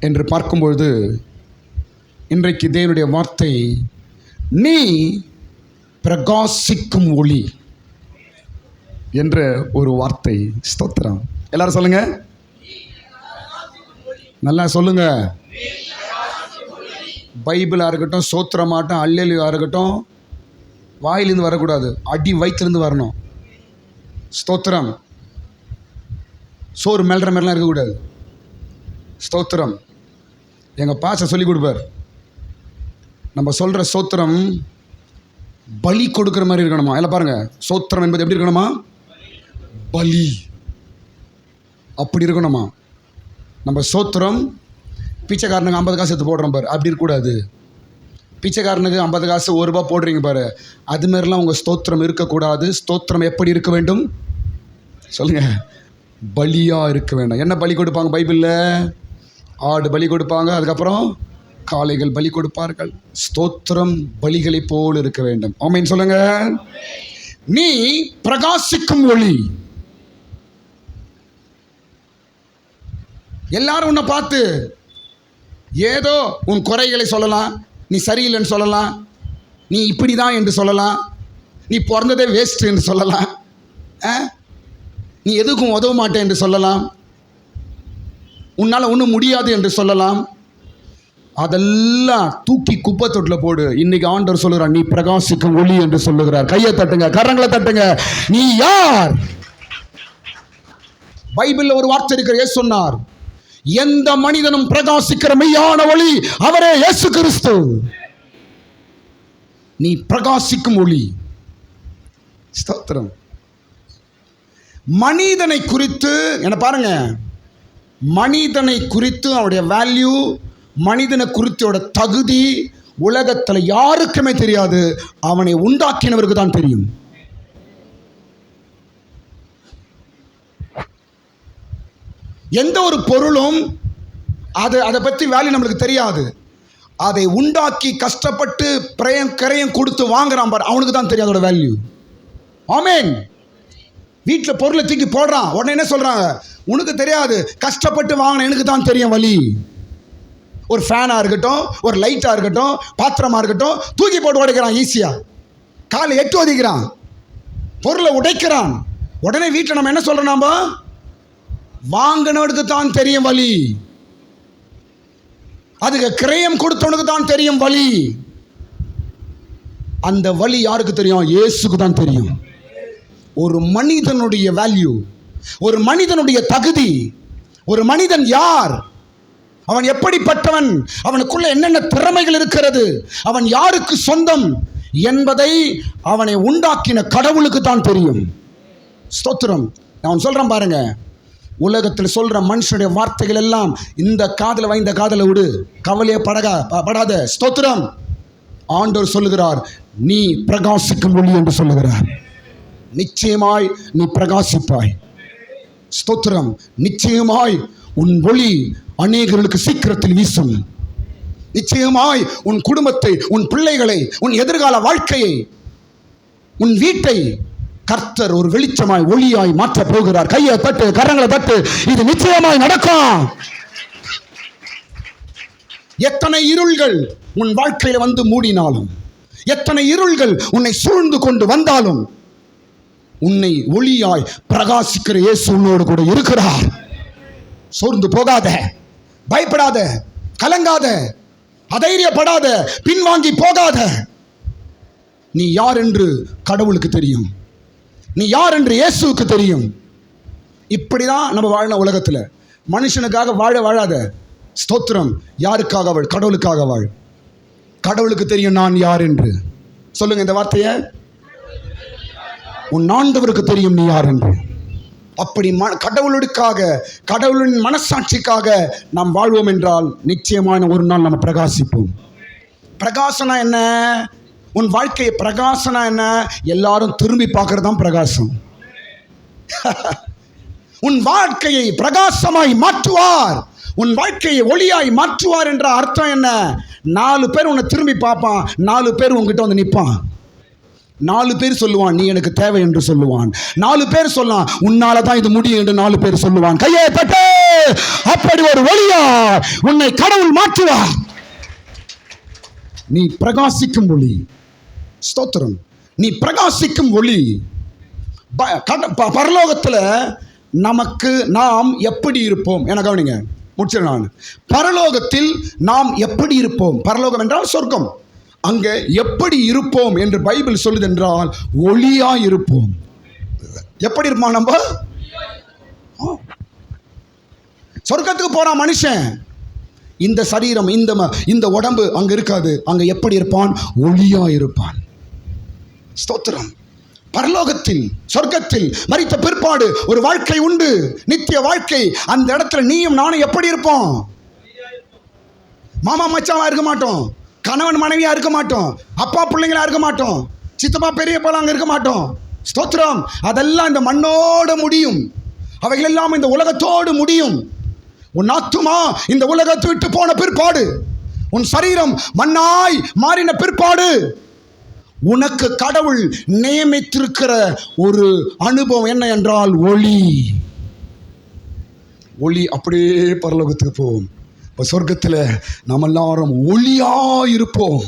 என்று பார்க்கும்பொழுது இன்றைக்கு தேவனுடைய வார்த்தை, நீ பிரகாசிக்கும் ஒளி என்ற ஒரு வார்த்தை. ஸ்தோத்திரம். எல்லாரும் சொல்லுங்க, நல்லா சொல்லுங்க. பைபிளாக இருக்கட்டும், சோத்திரமாட்டம், அல்லேலூயா இருக்கட்டும், வாயிலிருந்து வரக்கூடாது, அடி வயிற்றுலேருந்து வரணும். ஸ்தோத்திரம். சோறு மெல்ற மாதிரிலாம் இருக்கக்கூடாது. ஸ்தோத்திரம். எங்கள் பாச சொல்லி கொடுப்பார், நம்ம சொல்கிற சோத்திரம் பலி கொடுக்குற மாதிரி இருக்கணுமா. எல்லாம் பாருங்கள், சோத்திரம் என்பது எப்படி இருக்கணுமா? பலி. அப்படி இருக்கணுமா. நம்ம சோத்திரம் பிச்சைக்காரனுக்கு 50 காசு எடுத்து போடுறோம் பாரு, அப்படி இருக்கக்கூடாது. பிச்சைக்காரனுக்கு 50 காசு ₹1 போடுறீங்க பாரு, அதுமாரிலாம் உங்கள் ஸ்தோத்திரம் இருக்கக்கூடாது. ஸ்தோத்திரம் எப்படி இருக்க வேண்டும் சொல்லுங்கள்? பலியாக இருக்க வேண்டும். என்ன பலி கொடுப்பாங்க பைபிளில்? ஆடு பலி கொடுப்பாங்க, அதுக்கப்புறம் காளைகள் பலி கொடுப்பார்கள். ஸ்தோத்திரம் பலிகளை போல் இருக்க வேண்டும். ஆமென் சொல்லுங்க. நீ பிரகாசிக்கும் ஒளி. எல்லாரும் உன்னை பார்த்து ஏதோ உன் குறைகளை சொல்லலாம், நீ சரியில்லைன்னு சொல்லலாம், நீ இப்படி தான் என்று சொல்லலாம், நீ பிறந்ததே வேஸ்ட் என்று சொல்லலாம், நீ எதுக்கும் உதவ மாட்டேன் என்று சொல்லலாம், உன்னால் ஒன்றும் முடியாது என்று சொல்லலாம். அதெல்லாம் தூக்கி குப்பை தொட்டில் போடு. இன்னைக்கு ஆண்டவர் சொல்லுகிறார், நீ பிரகாசிக்கும் ஒளி என்று சொல்லுகிறார். கையை தட்டுங்க, கரங்களை தட்டுங்க. நீ யார்? பைபிளில் ஒரு வார்த்தை இருக்கிற, இயேசு சொன்னார், எந்த மனிதனும் பிரகாசிக்கிற மெய்யான ஒளி அவரே இயேசு கிறிஸ்து. நீ பிரகாசிக்கும் ஒளி. ஸ்தோத்திரம். மனிதனை குறித்து என்ன பாருங்க, மனிதனை குறித்து அவருடைய வேல்யூ, மனிதனை குறித்தோட தகுதி உலகத்தில் யாருக்குமே தெரியாது. அவனை உண்டாக்கினவருக்கு தான் தெரியும். எந்த ஒரு பொருளும் அதை பற்றி வேல்யூ நம்மளுக்கு தெரியாது. அதை உண்டாக்கி கஷ்டப்பட்டு கரையம் கொடுத்து வாங்குறான் பார், அவனுக்கு தான் தெரியும் அதோட வேல்யூ. ஆமென். வீட்டில் பொருளை தூக்கி போடுறான், உடனே என்ன சொல்கிறாங்க, உனக்கு தெரியாது, கஷ்டப்பட்டு வாங்கின எனக்கு தான் தெரியும் வலி. ஒரு ஃபேனாக இருக்கட்டும், ஒரு லைட்டாக இருக்கட்டும், பாத்திரமாக இருக்கட்டும், தூக்கி போட்டு உடைக்கிறான் ஈஸியாக. காலை எட்டு ஒதிக்கிறான், பொருளை உடைக்கிறான். உடனே வீட்டில் நம்ம என்ன சொல்கிறோம், நம்ம வாங்கினவனுக்கு தான் தெரியும் வலி, அதுக்கு கிரயம் கொடுத்தவனுக்கு தான் தெரியும் வலி. அந்த வலி யாருக்கு தெரியும்? இயேசுக்கு தான் தெரியும். ஒரு மனிதனுடைய வேல்யூ, ஒரு மனிதனுடைய தகுதி, ஒரு மனிதன் யார், அவன் எப்படிப்பட்டவன், அவனுக்குள்ள என்னென்ன திறமைகள் இருக்கிறது, அவன் யாருக்கு சொந்தம் என்பதை அவனை உண்டாக்கின கடவுளுக்கு தான் தெரியும். ஸ்தோத்திரம். நான் சொல்றேன் பாருங்க, உலகத்தில் சொல்ற மனுஷனுடைய வார்த்தைகள் எல்லாம் இந்த காதல வை, இந்த காதல விடு, கவலையே படாத. ஸ்தோத்திரம். ஆண்டவர் சொல்லுகிறார், நீ பிரகாசிக்கும் ஒளி என்று சொல்லுகிறார். நிச்சயமாய் நீ பிரகாசிப்பாய். ஸ்தோத்திரம். நிச்சயமாய் உன் ஒளி அநேகர்களுக்கு சீக்கிரத்தில் வீசும். நிச்சயமாய் உன் குடும்பத்தை, உன் பிள்ளைகளை, உன் எதிர்கால வாழ்க்கையை, உன் வீட்டை கர்த்தர் ஒரு வெளிச்சமாய் ஒளியாய் மாற்ற போகிறார். கையை தட்டு, கரங்களை தட்டு, இது நிச்சயமாய் நடக்கும். எத்தனை இருள்கள் உன் வாழ்க்கையில வந்து மூடினாலும், எத்தனை இருள்கள் உன்னை சூழ்ந்து கொண்டு வந்தாலும், உன்னை ஒளியாய் பிரகாசிக்கிற இயேசு உன்னோடு கூட இருக்கிறார். சோர்ந்து போகாத, பயப்படாத, கலங்காத, அதைரியப்படாத, பின்வாங்கி போகாத. நீ யார் என்று கடவுளுக்கு தெரியும், நீ யார் என்று இயேசுவுக்கு தெரியும். இப்படிதான் நம்ம வாழன உலகத்தில். மனுஷனுக்காக வாழாத. ஸ்தோத்திரம். யாருக்காக வாழ்? கடவுளுக்காக வாழ். கடவுளுக்கு தெரியும் நான் யார் என்று. சொல்லுங்க இந்த வார்த்தையை. உன் ஆண்டவருக்கு தெரியும் நீ யார் என்று. அப்படி கடவுளுக்காக, கடவுளின் மனசாட்சிக்காக நாம் வாழ்வோம் என்றால் நிச்சயமான ஒரு நாள் நம்ம பிரகாசிப்போம். பிரகாசனா என்ன? உன் வாழ்க்கையை பிரகாசனா என்ன? எல்லாரும் திரும்பி பார்க்கறது தான் பிரகாசம். உன் வாழ்க்கையை பிரகாசமாய் மாற்றுவார், உன் வாழ்க்கையை ஒளியாய் மாற்றுவார் என்ற அர்த்தம் என்ன? 4 பேர் உன்னை திரும்பி பார்ப்பான், 4 பேர் உங்ககிட்ட வந்து நிற்பான். 4 பேர் சொல்லுவான் நீ எனக்கு தேவை என்று சொல்லுவான். 4 பேர் சொல்லலாம் உன்னால தான் இது முடியும் என்று 4 பேர் சொல்லுவான். கையை தட்டு. அப்படி ஒரு ஒளியா உன்னை கடவுள் மாற்றுவார். நீ பிரகாசிக்கும் ஒளி. ஸ்தோத்திரம். நீ பிரகாசிக்கும் ஒளி. பரலோகத்துல நமக்கு நாம் எப்படி இருப்போம் என கவனிங்க, முடிச்சிட நான். பரலோகத்தில் நாம் எப்படி இருப்போம்? பரலோகம் என்றால் சொர்க்கம். அங்க எப்படி இருப்போம் என்று பைபிள் சொல்லுது என்றால் ஒளியா இருப்போம். எப்படி இருப்பான்? நம்ம சொர்க்கத்துக்கு போறான் மனுஷன், இந்த சரீரம் இந்த உடம்பு அங்க இருக்காது. அங்க எப்படி இருப்பான்? ஒளியா இருப்பான். ஸ்தோத்திரம். பரலோகத்தில் சொர்க்கத்தில் மரித்த பிற்பாடு ஒரு வாழ்க்கை உண்டு, நித்திய வாழ்க்கை. அந்த இடத்துல நீயும் நானும் எப்படி இருப்போம்? மாமா மச்சாவா இருக்க மாட்டோம், கணவன் மனைவியா இருக்க மாட்டோம், அப்பா பிள்ளைங்களா இருக்க மாட்டோம், சித்தப்பா பெரியப்பா அங்க இருக்க மாட்டோம். ஸ்தோத்திரம். அதெல்லாம் இந்த மண்ணோடு முடியும். அவைகள் எல்லாம் இந்த உலகத்தோடு முடியும். உன் ஆத்துமா இந்த உலகத்தை விட்டு போன பிற்பாடு, உன் சரீரம் மண்ணாய் மாறின பிற்பாடு, உனக்கு கடவுள் நியமித்திருக்கிற ஒரு அனுபவம் என்ன என்றால் ஒளி. ஒளி அப்படியே பரலோகத்துக்கு போகும். இப்போ சொர்க்கத்தில் நம்ம எல்லாரும் ஒளியா இருப்போம்.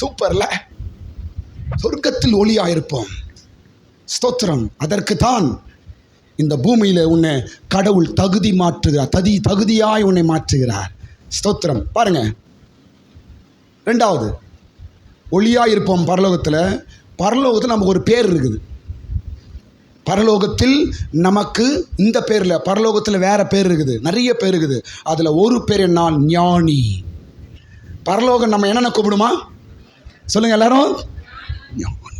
சூப்பர்ல, சொர்க்கத்தில் ஒளியா இருப்போம். ஸ்தோத்திரம். அதற்கு தான் இந்த பூமியில உன்னை கடவுள் தகுதியாய் உன்னை மாற்றுகிறார். ஸ்தோத்திரம். பாருங்க, 2வது ஒளியா இருப்போம். பரலோகத்தில் நமக்கு ஒரு பேர் இருக்குது. பரலோகத்தில் நமக்கு இந்த பேர்ல, பரலோகத்தில் வேற பேர் இருக்குது, நிறைய பேர் இருக்குது. அதுல ஒரு பேர் என்னால் ஞானி. பரலோகம் நம்ம என்னென்ன கூப்பிடுமா சொல்லுங்க எல்லாரும்? ஞானி.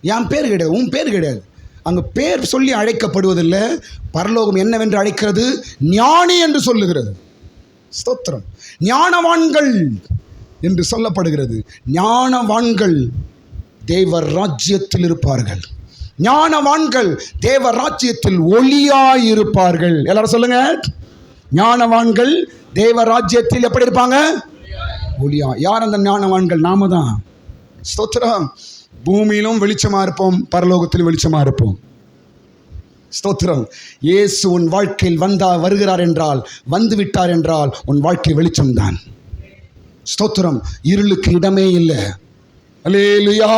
என் பேர் கிடையாது, உன் பேர் கிடையாது. அங்க பேர் சொல்லி அழைக்கப்படுவதில்லை. பரலோகம் என்னவென்று அழைக்கிறது? ஞானி என்று சொல்லுகிறது. ஸ்தோத்திரம். ஞானவான்கள் என்று சொல்லப்படுகிறது. ஞானவான்கள் தேவ ராஜ்யத்தில் இருப்பார்கள். ஞானவான்கள் தேவ ராஜ்யத்தில் ஒளியாய் இருப்பார்கள். எல்லாரும் சொல்லுங்க, ஞானவான்கள் தேவ ராஜ்யத்தில் எப்படி இருப்பாங்க? ஒளியா. யார் அந்த ஞானவான்கள்? நாம தான். ஸ்தோத்திரம். பூமியிலும் வெளிச்சமா இருப்போம், பரலோகத்திலும் வெளிச்சமா இருப்போம். ஸ்தோத்திரம். இயேசு உன் வாழ்க்கையில் வருகிறார் என்றால், வந்து விட்டார் என்றால் உன் வாழ்க்கை வெளிச்சம்தான். ஸ்தோத்திரம். இருளுக்கு இடமே இல்லை. அல்லேலூயா.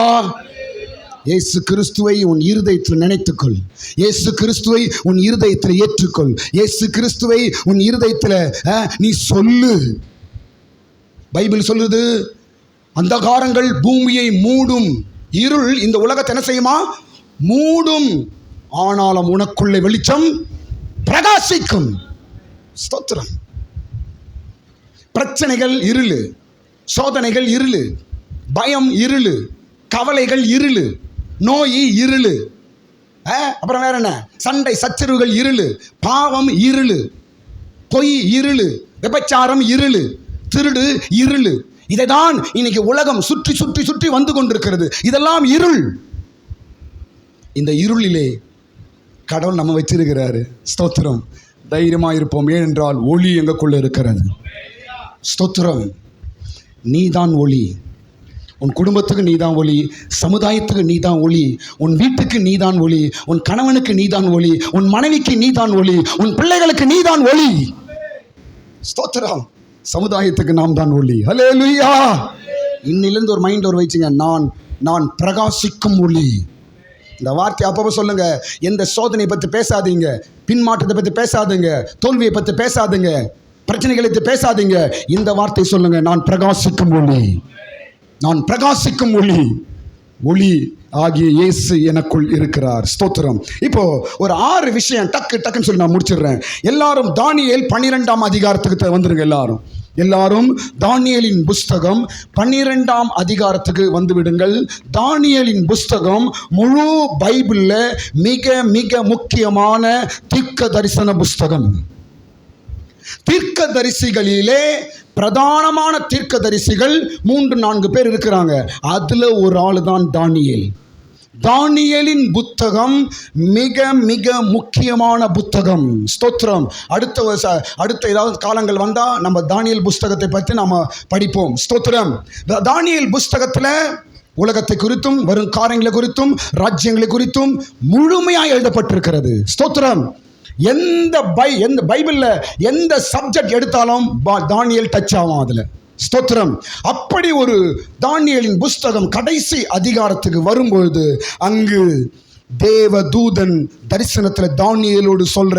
இயேசு கிறிஸ்துவை உன் இருதயத்தில் நினைத்துக்கொள். இயேசு கிறிஸ்துவை உன் இருதயத்தில் ஏற்றுக்கொள். இயேசு கிறிஸ்துவை உன் இருதயத்தில் நீ சொல்லு. பைபிள் சொல்லுது, அந்தகாரங்கள் பூமியை மூடும், இருள் இந்த உலகத்தை என்ன செய்யுமா? மூடும். ஆனாலும் உனக்குள்ளே வெளிச்சம் பிரகாசிக்கும். ஸ்தோத்திரம். பிரச்சனைகள் இருளு, சோதனைகள் இருளு, பயம் இருளு, கவலைகள் இருளு, நோய் இருளு, அப்புறம் வேற என்ன? சண்டை சச்சரவுகள் இருளு, பாவம் இருளு, பொய் இருளு, விபச்சாரம் இருளு, திருடு இருளு. இதைதான் இன்னைக்கு உலகம் சுற்றி சுற்றி சுற்றி வந்து கொண்டிருக்கிறது. இதெல்லாம் இருள். இந்த இருளிலே கடவுள் நம்ம வச்சிருக்கிறாரு. ஸ்தோத்திரம். தைரியமாக இருப்போம். ஏனென்றால் ஒளி எங்களுக்குள்ள இருக்கிறது. ஸ்தோத்திரம். நீதான் ஒளி. உன் குடும்பத்துக்கு நீதான் ஒளி, சமுதாயத்துக்கு நீதான் ஒளி, உன் வீட்டுக்கு நீதான் ஒளி, உன் கணவனுக்கு நீதான் ஒளி, உன் மனைவிக்கு நீதான் ஒளி, உன் பிள்ளைகளுக்கு நீதான் ஒளி. ஸ்தோத்திரம். சமுதாயத்துக்கு நாம் தான் ஒளி. ஹல்லேலூயா. இன்னிலிருந்து ஒரு மைண்ட் வச்சுங்க, நான் பிரகாசிக்கும் ஒளி. இந்த வார்த்தை அப்பப்போ சொல்லுங்க. எந்த சோதனையை பற்றி பேசாதீங்க, பின்மாற்றத்தை பற்றி பேசாதீங்க, தோல்வியை பற்றி பேசாதீங்க, பிரச்சனைகளை பற்றி பேசாதீங்க. இந்த வார்த்தை சொல்லுங்க, நான் பிரகாசிக்கும் ஒளி, நான் பிரகாசிக்கும் ஒளி. ஒளி ஆகிய இயேசு எனக்குள் இருக்கிறார். ஸ்தோத்திரம். இப்போ ஒரு 6 விஷயம் டக்குன்னு சொல்லி நான் முடிச்சிடுறேன். எல்லாரும் தானியேல் 12ஆம் அதிகாரத்துக்கு வந்துருங்க. எல்லாரும் தானியேலின் புஸ்தகம் 12ஆம் அதிகாரத்துக்கு வந்து விடுங்கள். தானியேலின் புஸ்தகம் முழு பைபிள்ல மிக மிக முக்கியமான தீர்க்க தரிசன புஸ்தகம். தீர்க்க தரிசிகளிலே பிரதானமான தீர்க்க தரிசிகள் 3-4 பேர் இருக்கிறாங்க. அதுல ஒரு ஆளு தான் தானியேல். தானியேலின் புத்தகம் மிக மிக முக்கியமான புத்தகம். ஸ்தோத்திரம். அடுத்த ஏதாவது காலங்கள் வந்தா நம்ம தானியேல் புஸ்தகத்தை பற்றி நாம படிப்போம். ஸ்தோத்திரம். தானியேல் புஸ்தகத்துல உலகத்தை குறித்தும் வரும் காரியங்களை குறித்தும் ராஜ்யங்களை குறித்தும் முழுமையாக எழுதப்பட்டிருக்கிறது. ஸ்தோத்திரம். எந்த பைபிள்ல எந்த சப்ஜெக்ட் எடுத்தாலும் தானியேல் டச் ஆகும் அதுல. ஸ்தோத்திரம். அப்படி ஒரு தானியேலின் புஸ்தகம் கடைசி அதிகாரத்துக்கு வரும்பொழுது அங்கு தேவ தூதன் தரிசனத்தில் தானியேலோடு சொல்ற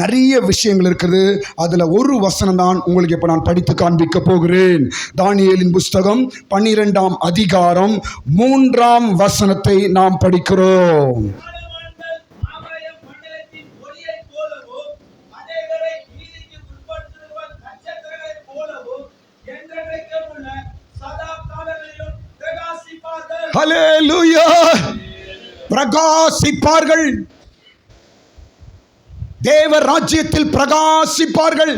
நிறைய விஷயங்கள் இருக்குது. அதுல ஒரு வசனம் தான் உங்களுக்கு இப்ப நான் படித்து காண்பிக்க போகிறேன். தானியேலின் புஸ்தகம் 12ஆம் அதிகாரம் 3ஆம் வசனத்தை நாம் படிக்கிறோம். ஹல்லேலூயா. பிரகாசிப்பார்கள், தேவ ராஜ்யத்தில் பிரகாசிப்பார்கள்,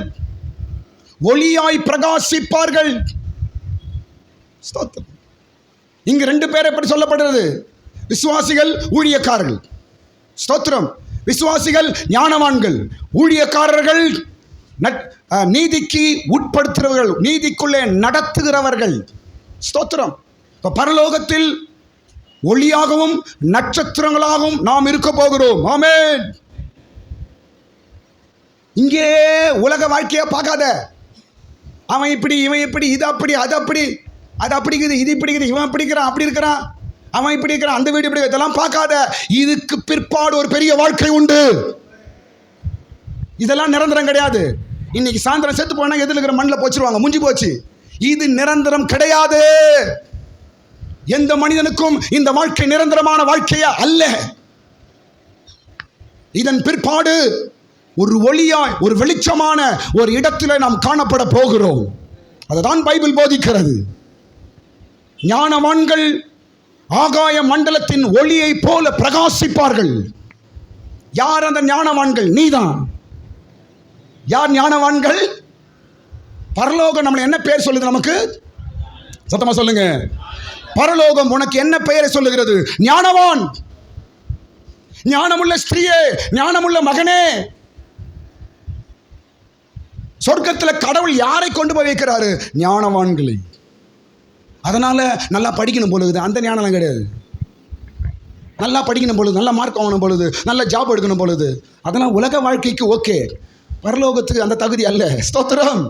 ஒளியாய் பிரகாசிப்பார்கள். ஸ்தோத்திரம். இங்கு 2 பேர் எப்படி சொல்லப்படுறது? விசுவாசிகள், ஊழியக்காரர்கள். ஸ்தோத்திரம். விசுவாசிகள் ஞானவான்கள், ஊழியக்காரர்கள் நீதிக்கு உட்படுத்துகிறவர்கள், நீதிக்குள்ளே நடத்துகிறவர்கள். ஸ்தோத்திரம். இப்ப பரலோகத்தில் ஒளியாகவும் நட்சத்திரங்களாகவும் நாம் இருக்க போகிறோம். ஆமென். இங்கே உலக வாழ்க்கையை பார்க்காத. அவன் இப்படி, இவன் இப்படி, இது அப்படி, அது அப்படி, அது அப்படிக்குது, இது இப்படிக்குது, இவன் அப்படிக்கிறான், அப்படி இருக்கிறான், அவன் இப்படி இருக்கிறான், அந்த வீடு இப்படி, இதெல்லாம் பார்க்காத. இதுக்கு பிற்பாடு ஒரு பெரிய வாழ்க்கை உண்டு. இதெல்லாம் நிரந்தரம் கிடையாது. இன்னைக்கு சாயந்தரம் செத்து போனா எதில் இருக்கிற மண்ணில் போச்சிருவாங்க, முடிஞ்சு போச்சு. இது நிரந்தரம் கிடையாது. எந்த மனிதனுக்கும் இந்த வாழ்க்கை நிரந்தரமான வாழ்க்கையா அல்ல. இதன் பிற்பாடு ஒரு ஒளியாய், ஒரு வெளிச்சமான ஒரு இடத்துல நாம் காணப்பட போகிறோம். அதுதான் பைபிள் போதிக்கிறது. ஞானவான்கள் ஆகாய மண்டலத்தின் ஒளியை போல பிரகாசிப்பார்கள். யார் அந்த ஞானவான்கள்? நீதான். யார் ஞானவான்கள்? பரலோகம் நம்மளை என்ன பேர் சொல்லுது? நமக்கு சத்தமா சொல்லுங்க. பரலோகம் உனக்கு என்ன பெயரை சொல்லுகிறது? ஞானவான். ஞானமுள்ள ஸ்திரீயே, ஞானமுள்ள மகனே. சொர்க்கத்தில் கடவுள் யாரை கொண்டு போய் வைக்கிறாரு? ஞானவான்களை. அதனால நல்லா படிக்கணும் பொழுது அந்த ஞானம் கிடையாது. நல்லா படிக்கணும் பொழுது, நல்ல மார்க் வாங்கணும் பொழுது, நல்ல ஜாப் எடுக்கணும் பொழுது, அதெல்லாம் உலக வாழ்க்கைக்கு ஓகே. பரலோகத்துக்கு அந்த தகுதி அல்ல. ஸ்தோத்திரம்.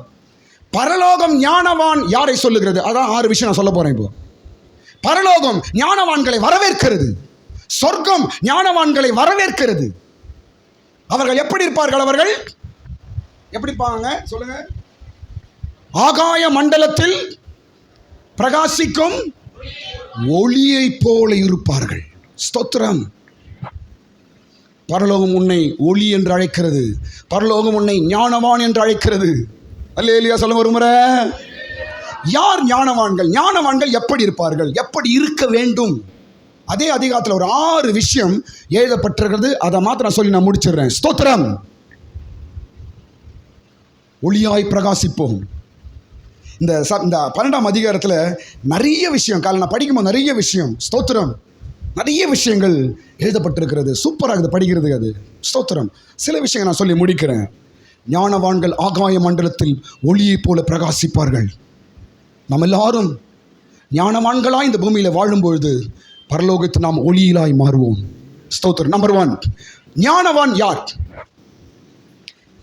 பரலோகம் ஞானவான் யாரை சொல்லுகிறது? அதான் 6 விஷயம் நான் சொல்ல போறேன். இப்போ பரலோகம் ஞானவான்களை வரவேற்கிறது. சொர்க்கம் ஞானவான்களை வரவேற்கிறது. அவர்கள் எப்படி இருப்பார்கள்? அவர்கள் எப்படி இருப்பாங்க சொல்லுங்க? ஆகாய மண்டலத்தில் பிரகாசிக்கும் ஒளியை போல இருப்பார்கள். ஸ்தோத்திரம். பரலோகம் உன்னை ஒளி என்று அழைக்கிறது. பரலோகம் உன்னை ஞானவான் என்று அழைக்கிறது. அல்லேலூயா. சொல்லுங்க ஒரு முறை. யார் ஞானவான்கள்? ஞானவான்கள் எப்படி இருப்பார்கள்? எப்படி இருக்க வேண்டும்? அதே அதிகாரத்தில் ஒரு 6 விஷயம் எழுதப்பட்டிருக்கிறது. அதை மாத்திரம் சொல்லி நான் முடிச்சிடுறேன். ஸ்தோத்திரம். ஒளியாய் பிரகாசிப்போம். இந்த 12ஆம் அதிகாரத்தில் நிறைய விஷயம், காலை நான் படிக்கும்போது நிறைய விஷயம், ஸ்தோத்திரம், நிறைய விஷயங்கள் எழுதப்பட்டிருக்கிறது. சூப்பராக இது படிக்கிறது. அது ஸ்தோத்திரம். சில விஷயங்கள் நான் சொல்லி முடிக்கிறேன். ஞானவான்கள் ஆகாய மண்டலத்தில் ஒளியை போல பிரகாசிப்பார்கள். நம்ம எல்லாரும் ஞானவான்களாய் இந்த பூமியில் வாழும்பொழுது பரலோகத்தில் நாம் ஒளியிலாய் மாறுவோம். ஸ்தோத்திரம். நம்பர் 1, ஞானவான் யார்?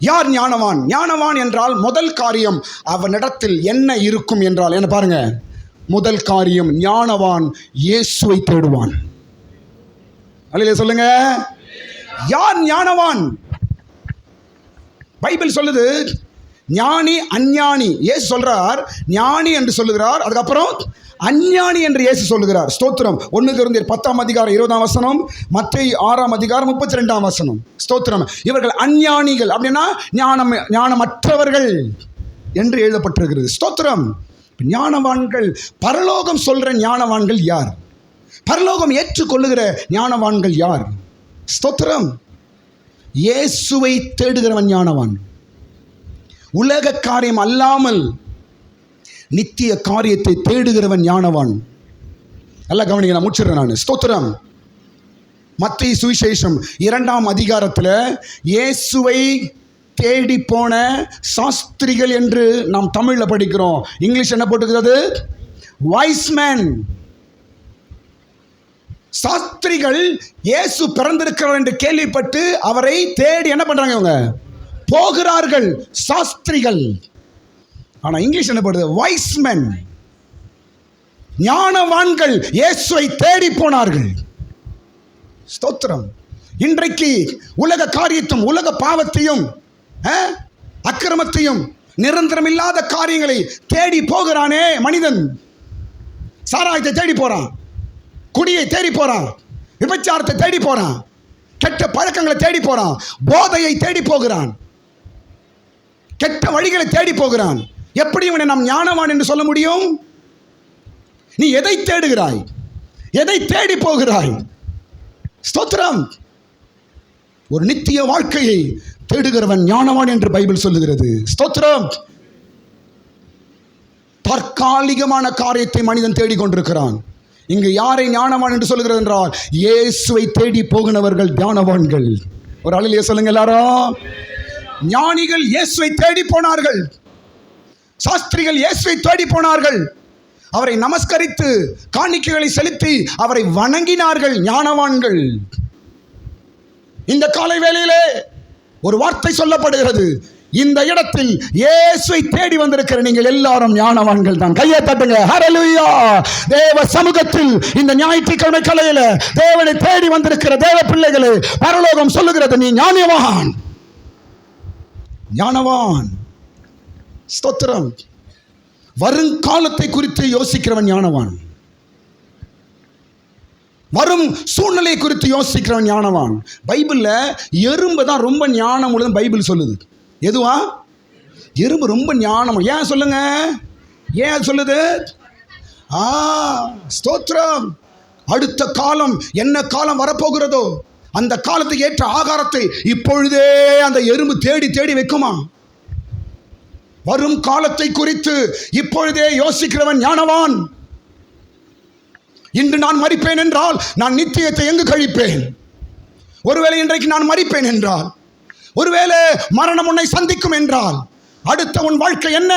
யார் ஞானவான்? ஞானவான் என்றால் முதல் காரியம் அவனிடத்தில் என்ன இருக்கும் என்றால் என்ன பாருங்க. முதல் காரியம், ஞானவான் இயேசுவை தேடுவான். அல்லேலூயா சொல்லுங்க. யார் ஞானவான்? பைபிள் சொல்லுது ஞானி அஞ்ஞானி. இயேசு சொல்றார் ஞானி என்று சொல்லுகிறார், அதுக்கப்புறம் அஞ்ஞானி என்று இயேசு சொல்லுகிறார். ஸ்தோத்திரம். 1 கொரிந்தியர் 10ஆம் அதிகாரம் 20ஆம் வசனம், மத்தேயு 6ஆம் அதிகாரம் 32ஆம் வசனம். ஸ்தோத்திரம். இவர்கள் அஞ்ஞானிகள், அப்படின்னா ஞானமற்றவர்கள் என்று எழுதப்பட்டிருக்கிறது. ஸ்தோத்திரம். ஞானவான்கள், பரலோகம் சொல்ற ஞானவான்கள் யார்? பரலோகம் ஏற்றுக்கொள்ளுகிற ஞானவான்கள் யார்? ஸ்தோத்திரம். இயேசுவை தேடுகிறவன் ஞானவான். உலக காரியம் அல்லாமல் நித்திய காரியத்தை தேடுகிறவன் ஞானவான். நல்லா கவனிங்க, நான் முடிச்சிடுறேன் நான். ஸ்தோத்திரம். மத்தேயு சுவிசேஷம் 2ஆம் அதிகாரத்தில் இயேசுவை தேடி போன சாஸ்திரிகள் என்று நாம் தமிழில் படிக்கிறோம். இங்கிலீஷ் என்ன போட்டுக்கிறது? Wise man. சாஸ்திரிகள் இயேசு பிறந்திருக்கிறார் என்று கேள்விப்பட்டு அவரை தேடி என்ன பண்றாங்க? இவங்க போகிறார்கள், சாஸ்திரிகள். ஆனா இங்கிலீஷ் என்ன படுது? வைஸ்மென், ஞானவான்கள் இயேசுவை தேடி போனார்கள். ஸ்தோத்திரம். இன்றைக்கு உலக காரியத்தையும் உலக பாவத்தையும் அக்கிரமத்தையும் நிரந்தரம் இல்லாத காரியங்களை தேடி போகிறானே மனிதன். சாராயத்தை தேடி போறான், குடியை தேடி போறான், விபச்சாரத்தை தேடி போறான், கெட்ட பழக்கங்களை தேடி போறான், போதையை தேடி போகிறான், கெட்ட வழிகளை தேடி போகிறான். எப்படி இவனை நாம் ஞானவான் என்று சொல்ல முடியும்? நீ எதை தேடுகிறாய்? எதை தேடி போகிறாய்? ஸ்தோத்திரம். ஒரு நித்திய வாழ்க்கையை தேடுகிறவன் ஞானவான் என்று பைபிள் சொல்லுகிறது. ஸ்தோத்திரம். தற்காலிகமான காரியத்தை மனிதன் தேடிக்கொண்டிருக்கிறான். இங்கு யாரை ஞானவான் என்று சொல்லுகிறது என்றால், இயேசுவை தேடி போகிறவர்கள் ஞானவான்கள். ஒரு அல்லேலூயா சொல்லுங்க எல்லாரும். ஞானிகள் இயேசுவை தேடி போனார்கள், சாஸ்திரிகள் இயேசுவை தேடி போனார்கள். அவரை நமஸ்கரித்து காணிக்கைகளை செலுத்தி அவரை வணங்கினார்கள், ஞானவான்கள். இந்த காலை வேளையிலே ஒரு வார்த்தை சொல்லப்படுகிறது. இந்த இடத்தில் இயேசுவை தேடி வந்திருக்கிற நீங்கள் எல்லாரும் ஞானவான்கள் தான். கையை தட்டுங்க. ஹல்லேலூயா. தேவ சமூகத்தில் இந்த ஞாயிற்றுக்கிழமை காலையில தேவனை தேடி வந்திருக்கிற தேவ பிள்ளைகளே, பரலோகம் சொல்லுகிறது, நீ ஞானவான், ஞானவான். ஸ்தோத்திரம். வருங்காலத்தை குறித்து யோசிக்கிறவன் ஞானவான். வரும் சூழ்நிலை குறித்து யோசிக்கிறவன் ஞானவான். பைபிள்ல எறும்பு தான் ரொம்ப ஞானம் உள்ளது பைபிள் சொல்லுது. எதுவா? எறும்பு ரொம்ப ஞானம். ஏன் சொல்லுங்க, ஏன் சொல்லுது? ஸ்தோத்திரம். அடுத்த காலம் என்ன காலம் வரப்போகிறதோ அந்த காலத்துக்கு ஏற்ற ஆகாரத்தை இப்பொழுதே அந்த எறும்பு தேடி தேடி வைக்குமா? வரும் காலத்தை குறித்து இப்பொழுதே யோசிக்கிறவன் ஞானவான். இன்று நான் மரிப்பேன் என்றால் நான் நித்தியத்தை எங்கு கழிப்பேன்? ஒருவேளை இன்றைக்கு நான் மரிப்பேன் என்றால், ஒருவேளை மரணம் உன்னை சந்திக்கும் என்றால், அடுத்த உன் வாழ்க்கை என்ன?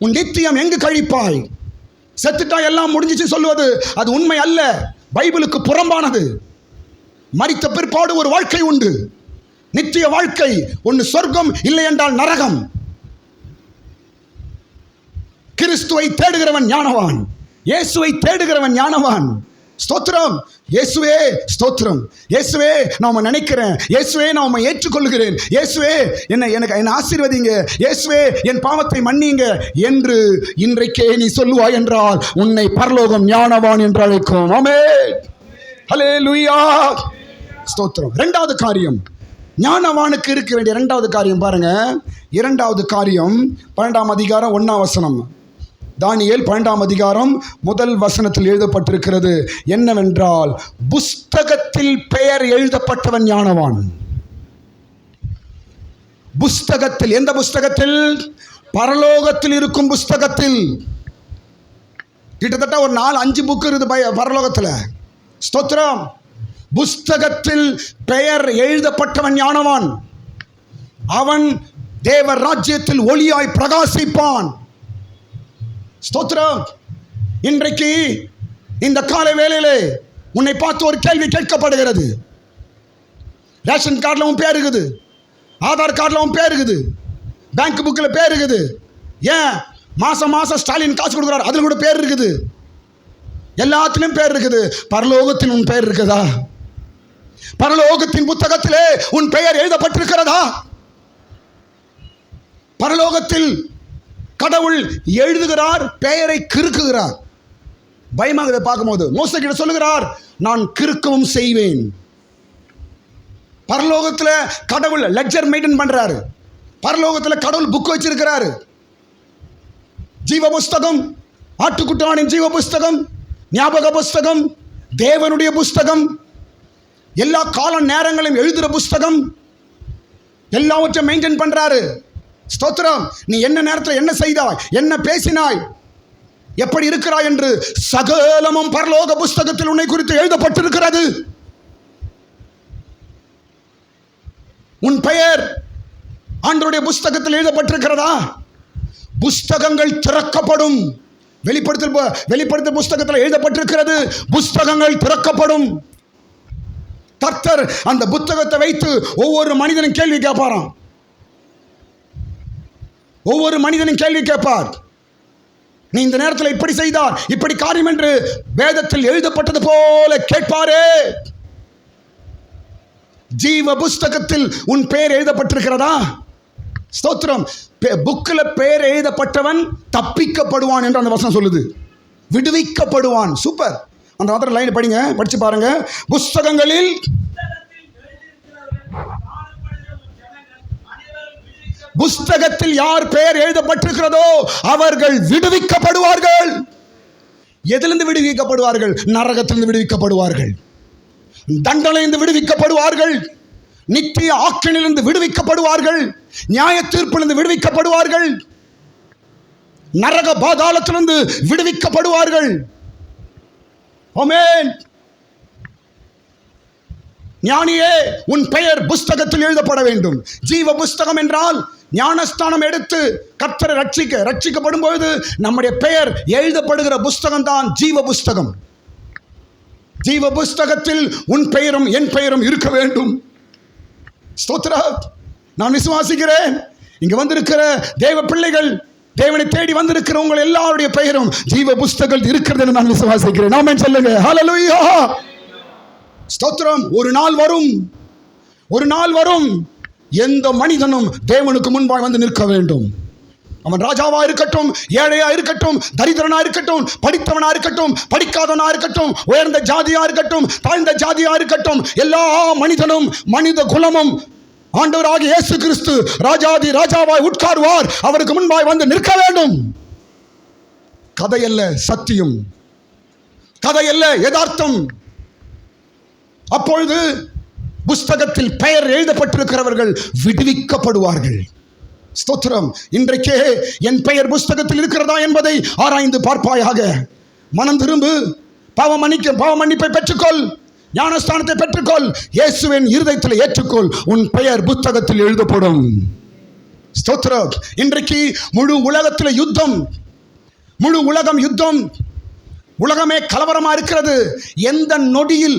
உன் நித்தியம் எங்கு கழிப்பாய்? செத்துட்டா எல்லாம் முடிஞ்சிச்சு சொல்லுவது அது உண்மை அல்ல, பைபிளுக்கு புறம்பானது. மரித்த பிற்பாடு ஒரு வாழ்க்கை உண்டு, நித்திய வாழ்க்கை. ஒன்று சொர்க்கம், இல்லை என்றால் நரகம். கிறிஸ்துவை தேடுகிறவன் ஞானவான், இயேசுவை தேடுகிறவன் ஞானவான். ஸ்தோத்திரம். இயேசுவே ஸ்தோத்திரம். இயேசுவே நான் நினைக்கிறேன், இயேசுவே நான் உம்மை ஏற்றுக்கொள்கிறேன், இயேசுவே என்னை ஆசீர்வதிங்க, இயேசுவே என் பாவத்தை மன்னிங்க என்று இன்றைக்கே நீ சொல்லுவாய் என்றால் உன்னை பரலோகம் ஞானவான் என்று அழைக்கும். ஆமென். ஹல்லேலூயா. ஸ்தோத்திரம். இரண்டாவது காரியம், ஞானவானுக்கு இருக்க வேண்டிய இரண்டாவது காரியம் பாருங்க. இரண்டாவது காரியம் 12ஆம் அதிகாரம் 1ஆம் வசனம். தானியேல் 12ஆம் அதிகாரம் 1 வசனத்தில் எழுதப்பட்டிருக்கிறது என்னவென்றால், புஸ்தகத்தில் பெயர் எழுதப்பட்டவன் ஞானவான். புஸ்தகத்தில். எந்த புஸ்தகத்தில்? பரலோகத்தில் இருக்கும் புஸ்தகத்தில். கிட்டத்தட்ட ஒரு 4-5 புக்கு இருக்குது பரலோகத்தில். ஸ்தோத்திரம். புஸ்தகத்தில் பெயர் எழுதப்பட்டவன் ஞானவான். அவன் தேவ ராஜ்யத்தில் ஒளியாய் பிரகாசிப்பான். ஸ்தோத்திரம். இன்றைக்கு இந்த காலை வேளையிலே உன்னை பார்த்து ஒரு கேள்வி கேட்கப்படுகிறது. ரேஷன் கார்டில் உன் பேர் இருக்குது, ஆதார் கார்டில் உன் பேர் இருக்குது, பேங்க் புக்கில் பேர் இருக்குது. ஏன் மாசம் மாசம் ஸ்டாலின் காசு கொடுக்குறாரு, அதில் கூட பேர் இருக்குது, எல்லாத்திலும் பேர் இருக்குது. பரலோகத்தில் உன் பெயர் இருக்குதா? பரலோகத்தின் புத்தகத்திலே உன் பெயர் எழுதப்பட்டிருக்கிறதா? பரலோகத்தில் கடவுள் எழுதுகிறார், பெயரை கிறுக்குகிறார். பயமாக பார்க்கும்போது மோசே கிட்ட சொல்லுகிறார், நான் கிறுக்கவும் செய்வேன். பரலோகத்தில் கடவுள் லெட்ஜர் மெயின்டைன் பண்றாரு. பரலோகத்தில் கடவுள் புக் வச்சிருக்கிறாரு. ஜீவ புஸ்தகம், ஆட்டுக்குட்டானின் ஜீவ புஸ்தகம், ஞாபக புஸ்தகம், தேவனுடைய புஸ்தகம், எல்லா கால நேரங்களையும் எழுதுகிற புஸ்தகம், எல்லாவற்றையும் மெயின்டைன் பண்றாரு. ஸ்தோத்திரம். நீ என்ன நேரத்தில் என்ன செய்தாய், என்ன பேசினாய், எப்படி இருக்கிறாய் என்று சகலமும் பரலோக புஸ்தகத்தில் உன்னை குறித்து எழுதப்பட்டிருக்கிறது. உன் பெயர் ஆண்டவருடைய புஸ்தகத்தில் எழுதப்பட்டிருக்கிறதா? புஸ்தகங்கள் திறக்கப்படும், வெளிப்படுத்தல் புஸ்தகத்தில் எழுதப்பட்டிருக்கிறது, புஸ்தகங்கள் திறக்கப்படும். கர்த்தர் அந்த புத்தகத்தை வைத்து ஒவ்வொரு மனிதனும் கேள்வி கேட்பாராம். ஒவ்வொரு மனிதனும் கேள்வி கேட்பார். நீ இந்த நேரத்தில் இப்படி செய்தார், இப்படி காரியம் என்று வேதத்தில் எழுதப்பட்டது போல கேட்பாரே. ஜீவ புஸ்தகத்தில் உன் பெயர் எழுதப்பட்டிருக்கிறதா? ஸ்தோத்திரம். புக்கில் பெயர் எழுதப்பட்டவன் தப்பிக்கப்படுவான் என்று அந்த வசனம் சொல்லுது. விடுவிக்கப்படுவான். சூப்பர். அந்த மாதிரி லைன் படிங்க, படிச்சு பாருங்க. புஸ்தகங்களில் புஸ்தகத்தில் யார் பெயர் எழுதப்பட்டிருக்கிறதோ அவர்கள் விடுவிக்கப்படுவார்கள். எதிலிருந்து விடுவிக்கப்படுவார்கள்? நரகத்திலிருந்து விடுவிக்கப்படுவார்கள், தண்டனையிலிருந்து விடுவிக்கப்படுவார்கள், நித்திய ஆக்கினிலிருந்து விடுவிக்கப்படுவார்கள், நியாய தீர்ப்பிலிருந்து விடுவிக்கப்படுவார்கள், நரக பாதாளத்திலிருந்து விடுவிக்கப்படுவார்கள். ஆமென். ஞானியே, உன் பெயர் புஸ்தகத்தில் எழுதப்பட வேண்டும். ஜீவ புஸ்தகம் என்றால் ஞானஸ்தானம் எடுத்து கர்த்தரை ரட்சிக்கப்படும் பொழுது நம்முடைய பெயர் எழுதப்படுகிற புஸ்தகம் தான் ஜீவ புஸ்தகம். ஜீவ புஸ்தகத்தில் உன் பெயரும் என் பெயரும் இருக்க வேண்டும். ஸ்தோத்திரம். நான் விசுவாசிக்கிறேன், இங்க வந்திருக்கிற தேவ பிள்ளைகள், தேவனை தேடி வந்திருக்கிற உங்கள் எல்லாருடைய பெயரும் ஜீவ புஸ்தகம் இருக்கிறது என்று நான் விசுவாசிக்கிறேன். ஆமென் சொல்லுங்க. ஹல்லேலூயா. ஸ்தோத்திரம். ஒரு நாள் வரும் எந்த மனிதனும் தேவனுக்கு முன்பாய் வந்து நிற்க வேண்டும். அவன் ராஜாவா இருக்கட்டும், ஏழையா இருக்கட்டும், தரித்திரனா இருக்கட்டும், படித்தவனா இருக்கட்டும், படிக்காதவனா இருக்கட்டும், உயர்ந்த ஜாதியா இருக்கட்டும், தாழ்ந்த ஜாதியா இருக்கட்டும், எல்லா மனிதனும் மனித குலமும் ஆண்டவராகிய இயேசு கிறிஸ்து ராஜாதி ராஜாவாய் உட்காருவார். அவருக்கு முன்பாய் வந்து நிற்க வேண்டும். கதையல்ல சத்தியம், கதையல்ல யதார்த்தம். அப்பொழுது புஸ்தகத்தில் பெயர் எழுதப்பட்டிருக்கிறவர்கள் விடுவிக்கப்படுவார்கள். ஸ்தோத்திரம். இன்றைக்கே என் பெயர் புஸ்தகத்தில் இருக்கிறதா என்பதை ஆராய்ந்து பார்ப்பாயாக. மனம் திரும்பு, பாவ மன்னிப்பை பெற்றுக்கொள், ஞானஸ்தானத்தை பெற்றுக்கொள், இயேசுவின் இருதயத்தில் ஏற்றுக்கொள், உன் பெயர் புத்தகத்தில் எழுதப்படும். ஸ்தோத்திரம். இன்றைக்கு முழு உலகத்தில் யுத்தம், முழு உலகம் யுத்தம், உலகமே கலவரமா இருக்கிறது. எந்த நொடியில்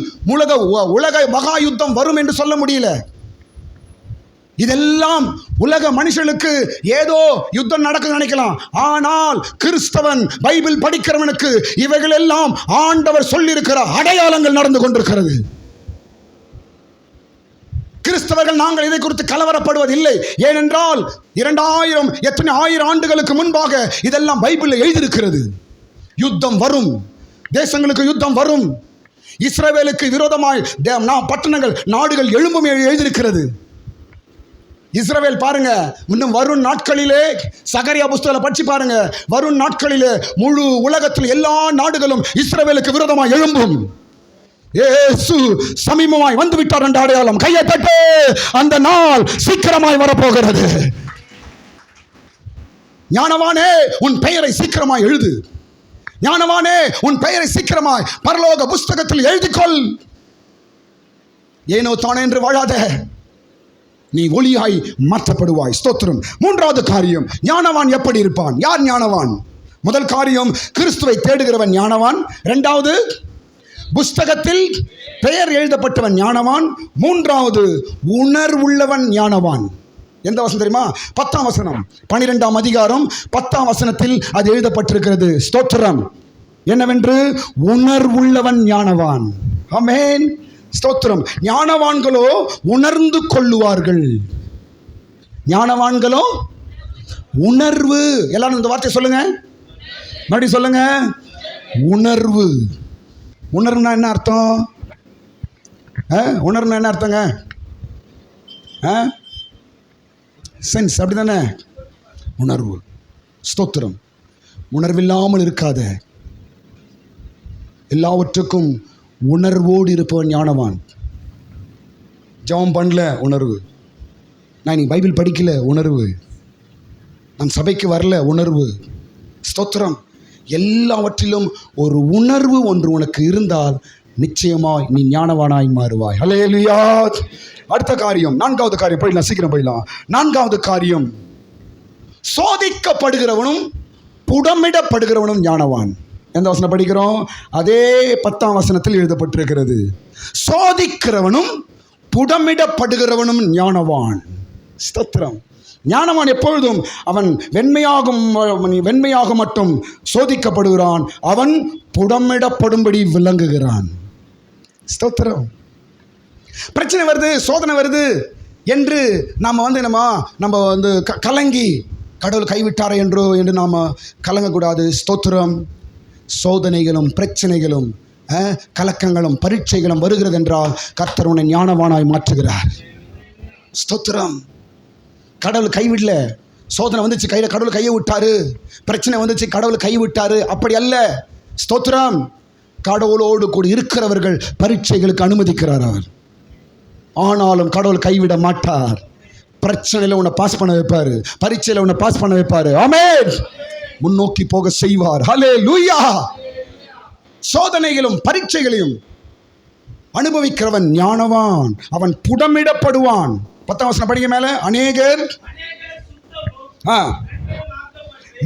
உலக மகா யுத்தம் வரும் என்று சொல்ல முடியல. இதெல்லாம் உலக மனுஷனுக்கு ஏதோ யுத்தம் நடக்குது நினைக்கலாம். ஆனால் கிறிஸ்தவன், பைபிள் படிக்கிறவனுக்கு இவைகள் எல்லாம் ஆண்டவர் சொல்லியிருக்கிற அடையாளங்கள் நடந்து கொண்டிருக்கிறது. கிறிஸ்தவர்கள் நாங்கள் இதை குறித்து கலவரப்படுவதில்லை. ஏனென்றால் 2000 எத்தனை ஆயிரம் ஆண்டுகளுக்கு முன்பாக இதெல்லாம் பைபிளில் எழுதியிருக்கிறது. யுத்தம் வரும், தேசங்களுக்கு யுத்தம் வரும், இஸ்ரவேலுக்கு விரோதமாய் பட்டணங்கள் நாடுகள் எழும்பும் எழுதியிருக்கிறது. இஸ்ரவேல் பாருங்க, இன்னும் வரும் நாட்களிலே, சகரியா புஸ்தகத்தை படிச்சு பாருங்க, வரும் நாட்களிலே முழு உலகத்தில் எல்லா நாடுகளும் இஸ்ரவேலுக்கு விரோதமாய் எழும்பும். இயேசு சமீபமாய் வந்து விட்டார் என்ற அடையாளம். கையை தட்டு, அந்த நாள் சீக்கிரமாய் வரப்போகிறது. ஞானவானே, உன் பெயரை சீக்கிரமாய் எழுது. ஞானவானே, உன் பெயரை சீக்கிரமாய் பரலோக புஸ்தகத்தில் எழுதிக்கொள். ஏனோ தானே என்று வாழாத, நீ ஒளியாய் மாற்றப்படுவாய். ஸ்தோத்திரம். மூன்றாவது காரியம், ஞானவான் எப்படி இருப்பான்? யார் ஞானவான்? முதல் காரியம், கிறிஸ்துவை தேடுகிறவன் ஞானவான். இரண்டாவது, புஸ்தகத்தில் பெயர் எழுதப்பட்டவன் ஞானவான். மூன்றாவது, உணர்வுள்ளவன் ஞானவான். எந்த வசனம் தெரியுமா? 10ஆம் வசனம், 12ஆம் அதிகாரம் 10ஆம் வசனத்தில் அது எழுதப்பட்டிருக்கிறது. ஸ்தோத்திரம். என்னவென்று? உணர்வுள்ளவன் ஞானவான். ஆமென். ஸ்தோத்திரம். ஞானவான்களோ உணர்ந்து கொள்ளுவார்கள். ஞானவான்களோ உணர்வு. எல்லாரும் இந்த வார்த்தை சொல்லுங்க, மறுபடியும் சொல்லுங்க. உணர்வு. உணர்வுனா என்ன அர்த்தம்? உணர்வுனா என்ன அர்த்தங்க? சென்ஸ், அப்படிதானே? உணர்வு. ஸ்தோத்திரம். உணர்வில்லாமல் இருக்காத, எல்லாவற்றுக்கும் உணர்வோடு இருப்பவன் ஞானவான். ஜெபம் பண்ணல, உணர்வு. நான் இன்னைக்கு பைபிள் படிக்கல, உணர்வு. நான் சபைக்கு வரல, உணர்வு. ஸ்தோத்திரம். எல்லாவற்றிலும் ஒரு உணர்வு ஒன்று உனக்கு இருந்தால் நிச்சயமாய் நீ ஞானவானாய் மாறுவாய். ஹல்லேலூயா. அடுத்த காரியம், 4வது காரியம். போயிடலாம், சீக்கிரம் போயிடலாம். 4வது காரியம், சோதிக்கப்படுகிறவனும் புடமிடப்படுகிறவனும் ஞானவான். எந்த வசனம் படிக்கிறோம்? அதே 10ஆம் வசனத்தில் எழுதப்பட்டிருக்கிறது, சோதிக்கிறவனும் புடமிடப்படுகிறவனும் ஞானவான். ஸ்தோத்திரம். ஞானவான் எப்பொழுதும் அவன் வெண்மையாக மட்டும் சோதிக்கப்படுகிறான், அவன் புடமிடப்படும்படி விளங்குகிறான். ஸ்தோத்திரம். பிரச்சனை வருது, சோதனை வருது என்று நம்ம கலங்கி கடவுள் கைவிட்டாரே என்று நாம் கலங்கக்கூடாது. ஸ்தோத்திரம். சோதனைகளும் பிரச்சனைகளும் கலக்கங்களும் பரீட்சைகளும் வருகிறது என்றால் கர்த்தர் உன்னை ஞானவானாய் மாற்றுகிறார். ஸ்தோத்திரம். கடவுள் கைவிடல. சோதனை வந்துச்சு, கடவுள் கையை விட்டாரு. பிரச்சனை வந்துச்சு, கடவுள் கை விட்டாரு. அப்படி அல்ல. ஸ்தோத்திரம். கடவுளோடு கூட இருக்கிறவர்கள் பரீட்சைகளுக்கு அனுமதிக்கிறார் அவர். ஆனாலும் கடவுள் கைவிட மாட்டார். பிரச்சனையில் உன்னை பாஸ் பண்ண வைப்பார், பரீட்சையில் உன்னை பாஸ் பண்ண வைப்பார். ஆமென். முன்னோக்கி போக செய்வார். ஹல்லேலூயா. சோதனைகளும் பரீட்சைகளையும் அனுபவிக்கிறவன் ஞானவான், அவன் புடமிடப்படுவான். 10ஆம் வசனம் படிக்க மேல, அநேகர்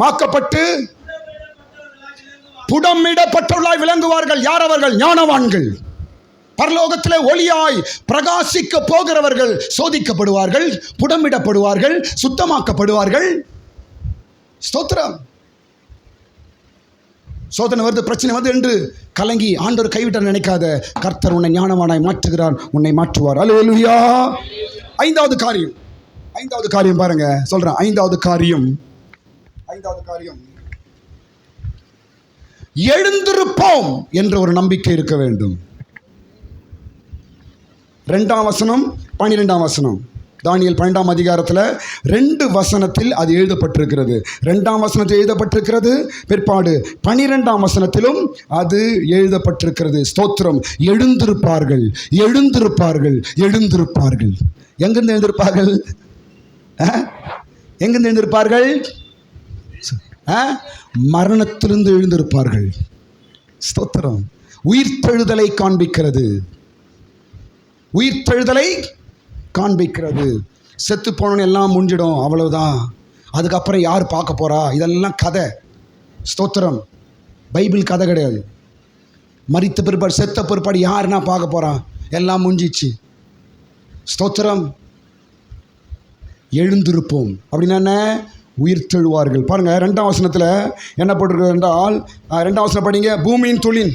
மாக்கப்பட்டு புடமிடப்பட்டவர்களாய் விளங்குவார்கள். யார் அவர்கள்? ஞானவான்கள். பரலோகத்தில் ஒளியாய் பிரகாசிக்க போகிறவர்கள் சோதிக்கப்படுவார்கள், புடமிடப்படுவார்கள், சுத்தமாக்கப்படுவார்கள். ஸ்தோத்திரம். சோதனை வருது, பிரச்சனை வருது என்று கலங்கி ஆண்டவர் கைவிட்ட நினைக்காத. கர்த்தர் உன்னை ஞானவானாய் மாற்றுகிறார், உன்னை மாற்றுவார். அல்லேலூயா. ஐந்தாவது காரியம் பாருங்க, சொல்றேன். ஐந்தாவது காரியம் எழுந்திருப்போம் என்ற ஒரு நம்பிக்கை இருக்க வேண்டும். 2ஆம் வசனம் 12ஆம் வசனம், தானியேல் 12ஆம் அதிகாரத்தில் 2 வசனத்தில் அது எழுதப்பட்டிருக்கிறது. 2ஆம் வசனத்தில் எழுதப்பட்டிருக்கிறது, பிற்பாடு 12ஆம் வசனத்திலும் அது எழுதப்பட்டிருக்கிறது. ஸ்தோத்திரம். எழுந்திருப்பார்கள், எழுந்திருப்பார்கள், எழுந்திருப்பார்கள். எங்கிருந்து எழுந்திருப்பார்கள்? எங்கிருந்து எழுந்திருப்பார்கள்? மரணத்திலிருந்து எழுந்திருப்பார்கள். ஸ்தோத்திரம். உயிர்த்தெழுதலை காண்பிக்கிறது, உயிர்த்தெழுதலை காண்பிக்கிறது. செத்து போனோன்னு எல்லாம் முடிஞ்சிடும், அவ்வளவுதான். அதுக்கப்புறம் யார் பார்க்க போறா? இதெல்லாம் கதை. ஸ்தோத்திரம். பைபிள் கதை கிடையாது. மரித்த பிற்பாடு, செத்த பிற்பாடு யாருன்னா பார்க்க போறான்? எல்லாம் முடிஞ்சிச்சு. ஸ்தோத்திரம். எழுந்திருப்போம் அப்படின்னா என்ன? உயிர்த்தெழுவார்கள். பாருங்க 2ஆம் வசனத்தில் என்ன போட்டிருக்கிறது என்றால், 2ஆம் வசனம் படிங்க. பூமியின் துளின்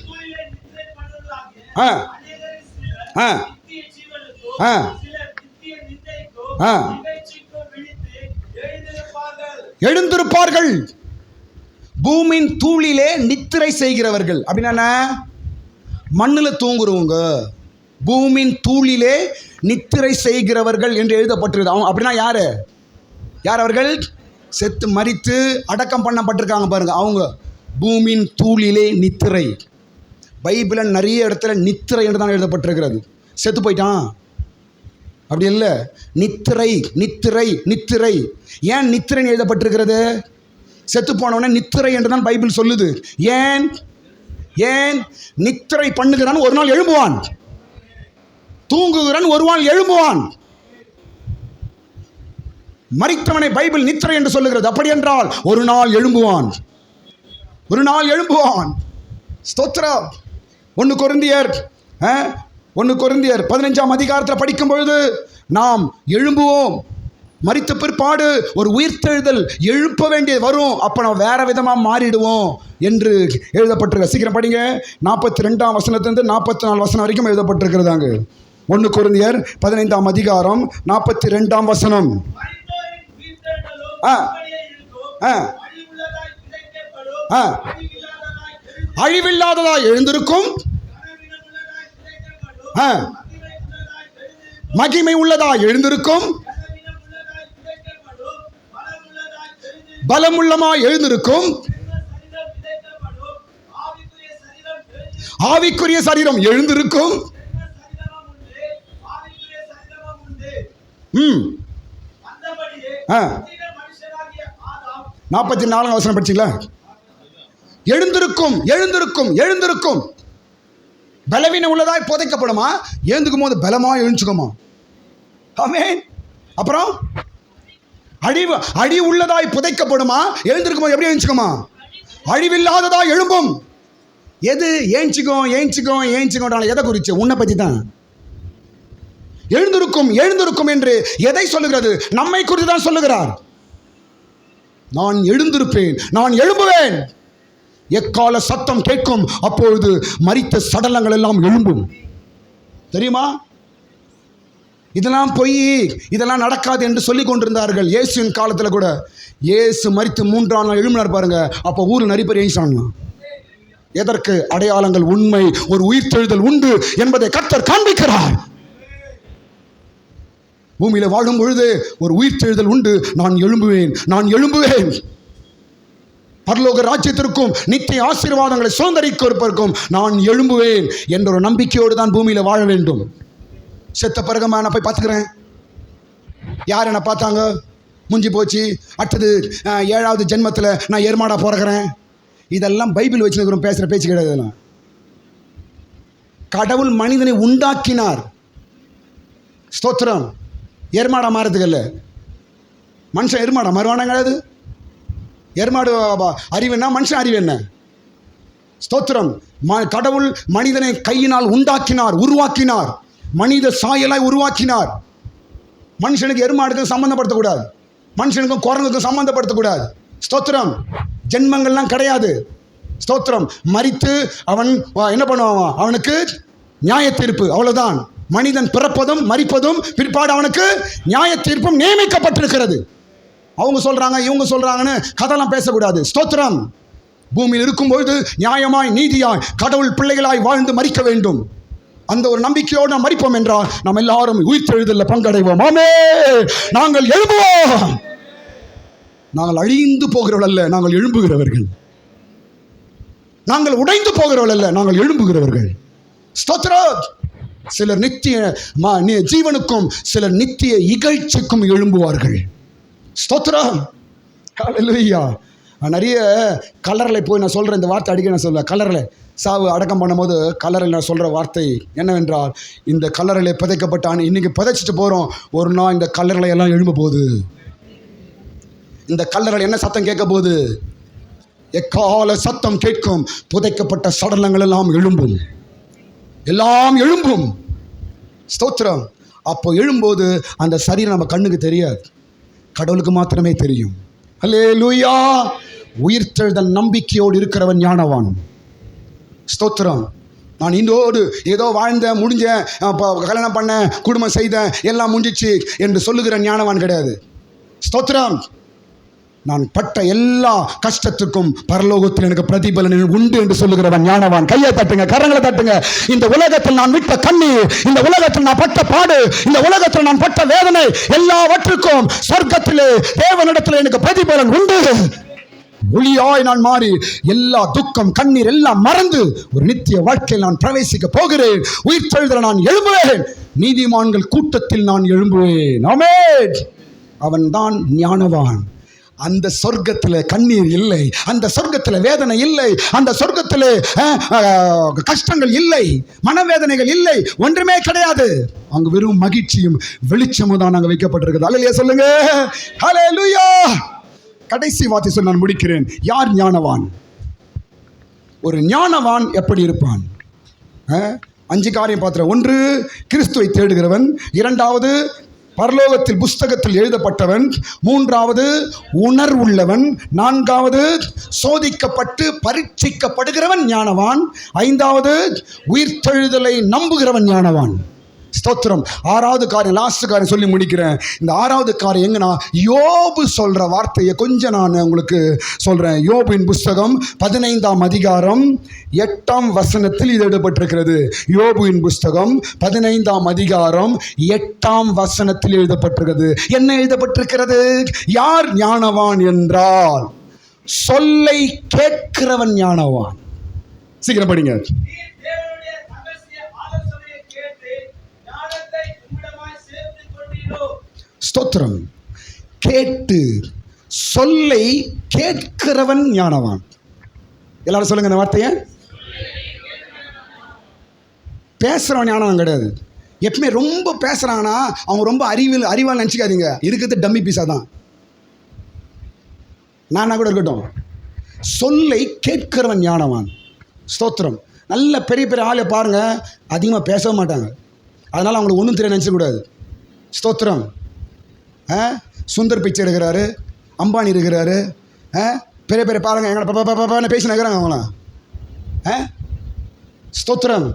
எழுந்திருப்பார்கள். பூமியின் தூளிலே நித்திரை செய்கிறவர்கள் அப்படின்னா மண்ணில் தூங்குறவங்க. பூமியின் தூளிலே நித்திரை செய்கிறவர்கள் என்று எழுதப்பட்டிருக்கு. அப்படின்னா யாரு? யார் அவர்கள்? செத்து மரித்து அடக்கம் பண்ணப்பட்டிருக்காங்க பாருங்க, அவங்க. பூமியின் தூளிலே நித்திரை. பைபிளில் நிறைய இடத்துல நித்திரை என்று தான் எழுதப்பட்டிருக்கிறது. செத்து போயிட்டான் அப்படி இல்லை, நித்திரை, நித்திரை, நித்திரை. ஏன் நித்திரைன்னு எழுதப்பட்டிருக்கிறது? செத்து போனவனே நித்திரை என்று தான் பைபிள் சொல்லுது. ஏன்? ஏன்? நித்திரை பண்ணுகிறான், ஒரு நாள் எழும்புவான். தூங்குகிறான், ஒரு நாள் எழும்புவான். மரித்தவனை பைபிள் நித்திரை என்று சொல்லுகிறது. அப்படி என்றால் ஒரு நாள் எழும்புவான், ஒரு நாள் எழும்புவான். ஸ்தோத்திரம். 1 கொரிந்தியர் 15ஆம் அதிகாரத்தில் படிக்கும் பொழுது நாம் எழும்புவோம். மரித்த பிற்பாடு ஒரு உயிர்த்தெழுதல் எழுப்ப வேண்டியது வரும். அப்போ நம்ம வேற விதமாக மாறிடுவோம் என்று எழுதப்பட்டிருக்க. சீக்கிரம் படிங்க. 42ஆம் வசனத்திலிருந்து 44 வசனம் வரைக்கும் எழுதப்பட்டிருக்கிறதாங்க. 1 கொரிந்தியர் 15ஆம் அதிகாரம் 42ஆம் வசனம். அழிவில்லாததாய் எழுந்திருக்கும், மகிமை உள்ளதாய் எழுந்திருக்கும், பலமுள்ளமாய் எழுந்திருக்கும், ஆவிக்குரிய சரீரம் எழுந்திருக்கும். 44 வசனம் படிச்சீங்களா? எழுந்திருக்கும், எழுந்திருக்கும், எழுந்திருக்கும். பலவீனம் உள்ளதாய் புதைக்கப்படுமா? எழுந்துக்கும் போது பலமா எழுந்துக்குமா? ஆமென். அப்புறம் அழி உள்ளதாய் புதைக்கப்படுமா? எழுந்திருக்கும் போது எப்படி எழுந்துக்குமா? அழிவில்லாததா எழும்பும். எது ஏஞ்சிக்கும் எதை குறிச்சு? உன்னை பற்றி தான். எழுந்திருக்கும் என்று எதை சொல்லுகிறது? நம்மை குறித்து தான் சொல்லுகிறார். நான் எழுந்திருப்பேன், நான் எழும்புவேன். எக்கால சத்தம் கேட்கும், அப்பொழுது மரித்த சடலங்கள் எல்லாம் எழும்பும். தெரியுமா? இதெல்லாம் பொய், இதெல்லாம் நடக்காது என்று சொல்லி கொண்டிருந்தார்கள். இயேசுவின் காலத்தில் கூட இயேசு மரித்து 3ஆம் நாள் எழும்பினார் பாருங்க. அப்போ ஊர் நிறைய பேர் ஏஞ்சாங்க. எதற்கு? அடையாளங்கள் உண்மை, ஒரு உயிர்த்தெழுதல் உண்டு என்பதை கர்த்தர் காண்பிக்கிறார். பூமியில வாழும் பொழுது ஒரு உயிர்த்தெழுதல் உண்டு. நான் எழும்புவேன். பரலோக ராஜ்யத்திற்கும் நித்திய ஆசீர்வாதங்களை சுதந்தரிப்பதற்கும் நான் எழும்புவேன் என்ற ஒரு நம்பிக்கையோடு தான் பூமியில வாழ வேண்டும். செத்த பிறகுமா நான் போய் பார்த்துக்கிறேன், யார் என்னை பார்த்தாங்க, முடிஞ்சு போச்சு, அடுத்தது 7வது ஜென்மத்தில் நான் எருமாடா பிறக்கிறேன். இதெல்லாம் பைபிள் வச்சுருக்கிறோம், பேசுகிற பேச்சு கிடையாது. கடவுள் மனிதனை உண்டாக்கினார். ஸ்தோத்திரம். எருமாடா மாறதுக்கு இல்லை. மனுஷன் எருமாடா மறுவானா கிடையாது. எருமாடு அறிவு என்ன, மனுஷன் அறிவு என்ன? ஸ்தோத்திரம். கடவுள் மனிதனை கையினால் உண்டாக்கினார், உருவாக்கினார், மனித சாயலாய் உருவாக்கினார். மனுஷனுக்கு எருமாடுக்கும் சம்பந்தப்படுத்தக்கூடாது, மனுஷனுக்கும் குரங்குக்கும் சம்பந்தப்படுத்தக்கூடாது. ஸ்தோத்திரம். ஜென்மங்கள்லாம் கிடையாது. ஸ்தோத்திரம். மரித்து அவன் என்ன பண்ணுவான்? அவனுக்கு நியாய தீர்ப்பு, அவ்வளவுதான். மனிதன் பிறப்பதும் மரிப்பதும் பிற்பாடு அவனுக்கு நியாய தீர்ப்பும் நியமிக்கப்பட்டிருக்கிறது. அவங்க சொல்றாங்க, இவங்க சொல்றாங்கன்னு கதையெல்லாம் பேசக்கூடாது. ஸ்தோத்திரம். பூமியில் இருக்கும்போது நியாயமாய் நீதியாய் கடவுள் பிள்ளைகளாய் வாழ்ந்து மரிக்க வேண்டும். அந்த ஒரு நம்பிக்கையோடு நாம் மரிப்போம் என்றால் நாம் எல்லாரும் உயிர்த்தெழுதலில் பங்கடைவோம். ஆமே. நாங்கள் எழும்புவோம். நாங்கள் அழிந்து போகிறவர்கள் அல்ல, நாங்கள் எழும்புகிறவர்கள். நாங்கள் உடைந்து போகிறவர்கள் அல்ல, நாங்கள் எழும்புகிறவர்கள். ஸ்தோத்திரம். சிலர் நித்திய ஜீவனுக்கும் சிலர் நித்திய இகழ்ச்சிக்கும் எழும்புவார்கள். ஸ்தோத்திரம். ஹல்லேலூயா. நிறைய கல்லறையில் போய் நான் சொல்கிறேன் இந்த வார்த்தை, அடிக்க நான் சொல்ல. கல்லறையில் சாவு அடக்கம் பண்ணும்போது கல்லறையில் நான் சொல்கிற வார்த்தை என்னவென்றால், இந்த கல்லறையில் புதைக்கப்பட்டான், இன்றைக்கி புதைச்சிட்டு போகிறோம், ஒரு நாள் இந்த கல்லறையில் எல்லாம் எழும்ப போகுது. இந்த கல்லறையில் என்ன சத்தம் கேட்க போகுது? எக்கால சத்தம் கேட்கும், புதைக்கப்பட்ட சடலங்கள் எல்லாம் எழும்பும், எல்லாம் எழும்பும். ஸ்தோத்திரம். அப்போ எழும்போது அந்த சரீரம் நம்ம கண்ணுக்கு தெரியாது, கடவுளுக்கு மாத்திரமே தெரியும். ஹல்லேலூயா. உயிர்த்தெழுதல் நம்பிக்கையோடு இருக்கிறவன் ஞானவான். ஸ்தோத்திரம். நான் இந்தோடு ஏதோ வாழ்ந்தேன், முடிஞ்சேன், கல்யாணம் பண்ணேன், குடும்பம் செய்தேன், எல்லாம் முடிஞ்சிச்சு என்று சொல்லுகிற ஞானவான் கிடையாது. ஸ்தோத்திரம். நான் பட்ட எல்லா கஷ்டத்துக்கும் பரலோகத்தில் எனக்கு பிரதிபலன் உண்டு என்று சொல்லுகிறவன் ஞானவான். கையை தட்டுங்க, கரங்களை தட்டுங்க. இந்த உலகத்தில் நான் விட்ட கண்ணீர், இந்த உலகத்தில் நான் பட்ட பாடு, இந்த உலகத்தில் நான் பட்ட வேதனை எல்லாவற்றுக்கும் சொர்க்கத்திலே தேவனிடத்தில் எனக்கு பிரதிபலன் உண்டு. ஒளியாய் நான் மாறி எல்லா துக்கம் கண்ணீர் எல்லாம் மறந்து ஒரு நித்திய வாழ்க்கையில் நான் பிரவேசிக்க போகிறேன். உயிர்த்தெழுதல் நான் எழும்புவேன். நீதிமான்கள் கூட்டத்தில் நான் எழும்புவேன். ஆமென். அவன் தான் ஞானவான். அந்த சொர்க்கத்தில் கண்ணீர் இல்லை, அந்த சொர்க்கத்தில் வேதனை இல்லை, அந்த சொர்க்கத்தில் கஷ்டங்கள் இல்லை, மனவேதனைகள் இல்லை, ஒன்றுமே கிடையாது. அங்கு வெறும் மகிழ்ச்சியும் வெளிச்சமும் தான் அங்கே வைக்கப்பட்டிருக்கிறது. அல்லேலூயா சொல்லுங்க. ஹல்லேலூயா. கடைசி வார்த்தை சொல்லி நான் முடிக்கிறேன். யார் ஞானவான்? ஒரு ஞானவான் எப்படி இருப்பான்? 5 காரியம் பார்த்துறேன். 1, கிறிஸ்துவை தேடுகிறவன். 2வது, பரலோகத்தில் புஸ்தகத்தில் எழுதப்பட்டவன். 3வது, உணர்வுள்ளவன். 4வது, சோதிக்கப்பட்டு பரீட்சிக்கப்படுகிறவன் ஞானவான். 5வது, உயிர்த்தெழுதலை நம்புகிறவன் ஞானவான். ஸ்தோத்திரம். 6வது காரியம், லாஸ்ட் காரியம் சொல்லி முடிக்கிறேன். இந்த 6வது காரியம் எங்கன்னா, யோபு சொல்ற வார்த்தையை கொஞ்சம் நான் உங்களுக்கு சொல்றேன். யோபின் புஸ்தகம் 15ஆம் அதிகாரம் 8ஆம் வசனத்தில் இது எழுதப்பட்டிருக்கிறது. யோபுவின் புஸ்தகம் 15ஆம் அதிகாரம் 8ஆம் வசனத்தில் எழுதப்பட்டிருக்கிறது. என்ன எழுதப்பட்டிருக்கிறது? யார் ஞானவான் என்றால் சொல்லை கேட்கிறவன் ஞானவான். சீக்கிரம் படிங்க. ஸ்தோத்திரம். கேட்டு சொல்லை கேட்கிறவன் ஞானவான். எல்லாரும் சொல்லுங்க இந்த வார்த்தையை. பேசுறவன் ஞானவான் கிடையாது. எப்பவுமே ரொம்ப பேசுறாங்கன்னா அவங்க ரொம்ப அறிவால் நினச்சிக்காதீங்க. இருக்கிறது டம்மி பீஸா தான். நானா கூட இருக்கட்டும், சொல்லை கேட்கிறவன் ஞானவான். ஸ்தோத்திரம். நல்ல பெரிய பெரிய ஆளை பாருங்கள், அதிகமாக பேச மாட்டாங்க. அதனால் அவங்களுக்கு ஒன்றும் தெரிய நினச்சக்கூடாது. ஸ்தோத்திரம். சுந்தர் பிச்சை இருக்கிறாரு, அம்பானி இருக்கிறாரு, பெரிய பெரிய பாருங்க எங்களை பேசினா இருக்கிறாங்க அவங்களாம். ஸ்தோத்திரம்.